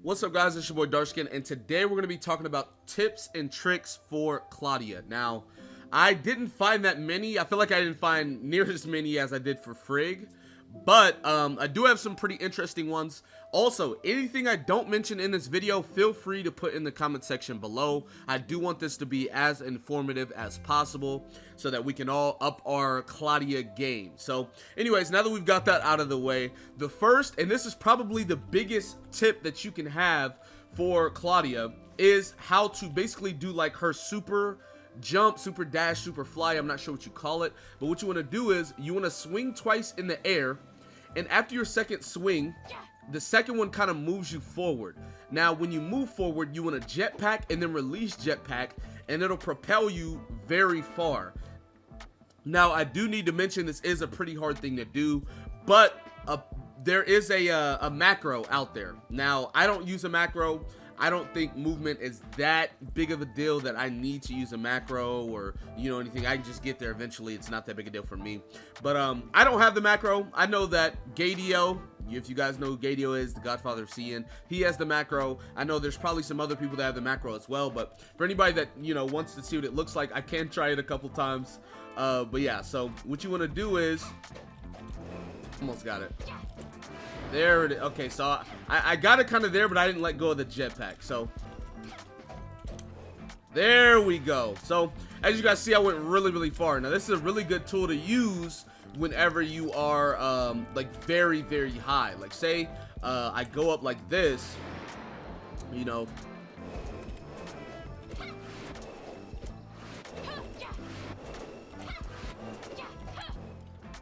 What's up, guys? It's your boy Darskin, and today we're going to be talking about tips and tricks for Claudia. Now, I didn't find that many. I feel like I didn't find near as many as I did for Frigg, but I do have some pretty interesting ones. Also, anything I don't mention in this video, feel free to put in the comment section below. I do want this to be as informative as possible so that we can all up our Claudia game. So anyways, now that we've got that out of the way, the first, and this is probably the biggest tip that you can have for Claudia, is how to basically do like her super jump, super dash, super fly. I'm not sure what you call it, but what you want to do is you want to swing twice in the air, and after your second swing, the second one kind of moves you forward. Now, when you move forward, you want to jetpack and then release jetpack, and it'll propel you very far. Now, I do need to mention this is a pretty hard thing to do, but there is a macro out there. Now, I don't use a macro. I don't think movement is that big of a deal that I need to use a macro or, anything. I can just get there eventually. It's not that big a deal for me. But I don't have the macro. I know that Gadio, if you guys know who Gadio is, the godfather of CN, he has the macro. I know there's probably some other people that have the macro as well. But for anybody that, wants to see what it looks like, I can try it a couple times. But yeah, so what you want to do is, almost got it. There it is. Okay, so I got it kind of there, but I didn't let go of the jetpack. So there we go. So as you guys see, I went really far. Now this is a really good tool to use whenever you are like very high. Like say I go up like this,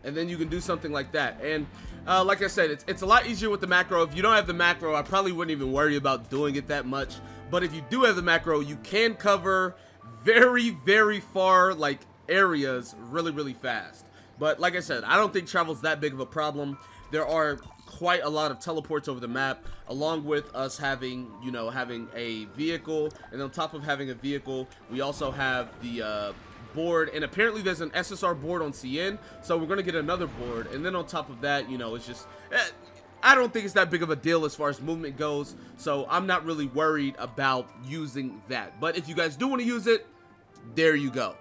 and then you can do something like that. And like I said, it's a lot easier with the macro. If you don't have the macro, I probably wouldn't even worry about doing it that much. But if you do have the macro, you can cover very far like areas really fast. But like I said, I don't think travel's that big of a problem. There are quite a lot of teleports over the map, along with us having, having a vehicle. And on top of having a vehicle, we also have the board, and apparently there's an SSR board on CN, so we're gonna get another board. And then on top of that, it's just I don't think it's that big of a deal as far as movement goes, so I'm not really worried about using that. But if you guys do want to use it, there you go.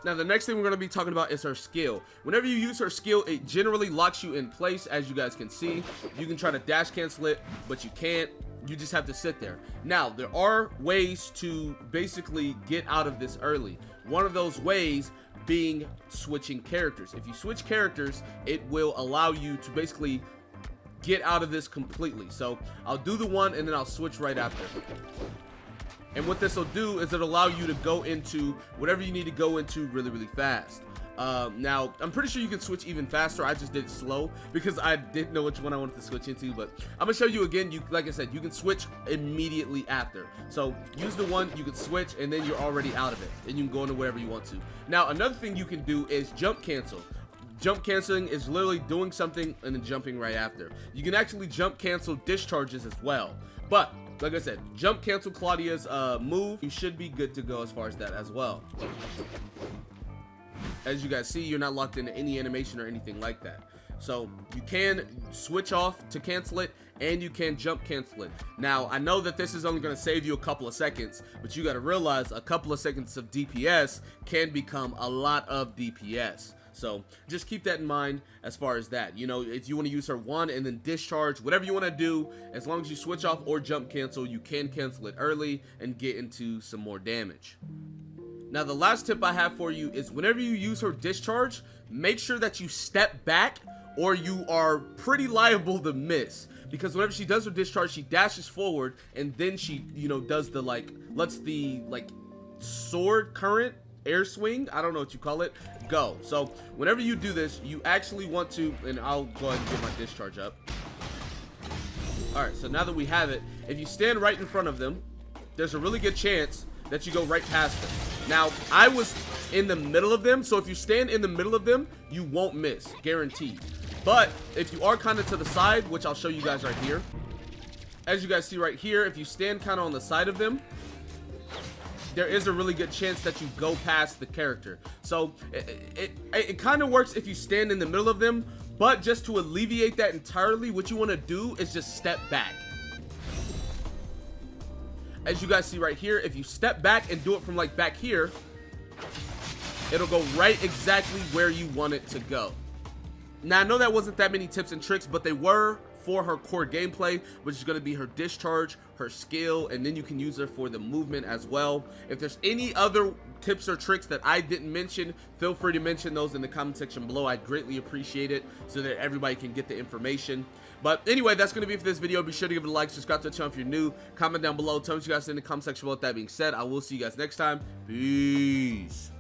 Now the next thing we're going to be talking about is her skill. Whenever you use her skill, it generally locks you in place. As you guys can see, you can try to dash cancel it, but you can't. You just have to sit there. Now, there are ways to basically get out of this early. One of those ways being switching characters. If you switch characters, it will allow you to basically get out of this completely. So I'll do the one and then I'll switch right after. And what this will do is it'll allow you to go into whatever you need to go into really fast. Now, I'm pretty sure you can switch even faster. I just did it slow because I didn't know which one I wanted to switch into. But I'm going to show you again. Like I said, you can switch immediately after. So use the one, you can switch, and then you're already out of it. And you can go into wherever you want to. Now, another thing you can do is jump cancel. Jump canceling is literally doing something and then jumping right after. You can actually jump cancel discharges as well. But like I said, jump cancel Claudia's move. You should be good to go as far as that as well. As you guys see, you're not locked into any animation or anything like that. So you can switch off to cancel it, and you can jump cancel it. Now, I know that this is only going to save you a couple of seconds, but you got to realize a couple of seconds of DPS can become a lot of DPS. So just keep that in mind as far as that. If you want to use her one and then discharge, whatever you want to do, as long as you switch off or jump cancel, you can cancel it early and get into some more damage. Now, the last tip I have for you is whenever you use her discharge, make sure that you step back or you are pretty liable to miss. Because whenever she does her discharge, she dashes forward and then she, does the lets the sword current air swing, I don't know what you call it, go. So whenever you do this, you actually want to, and I'll go ahead and get my discharge up. Alright, so now that we have it, if you stand right in front of them, there's a really good chance that you go right past them. Now, I was in the middle of them, so if you stand in the middle of them, you won't miss, guaranteed. But if you are kind of to the side, which I'll show you guys right here, as you guys see right here, if you stand kind of on the side of them, there is a really good chance that you go past the character. So it kind of works if you stand in the middle of them, but just to alleviate that entirely, what you want to do is just step back. as you guys see right here, if you step back and do it from like back here, it'll go right exactly where you want it to go. Now, I know that wasn't that many tips and tricks, but they were for her core gameplay, which is going to be her discharge, her skill, and then you can use her for the movement as well. If there's any other tips or tricks that I didn't mention, feel free to mention those in the comment section below. I'd greatly appreciate it so that everybody can get the information. But anyway, that's going to be it for this video. Be sure to give it a like, subscribe to the channel if you're new, comment down below, tell me what you guys think in the comment section below. With that being said, I will see you guys next time. Peace.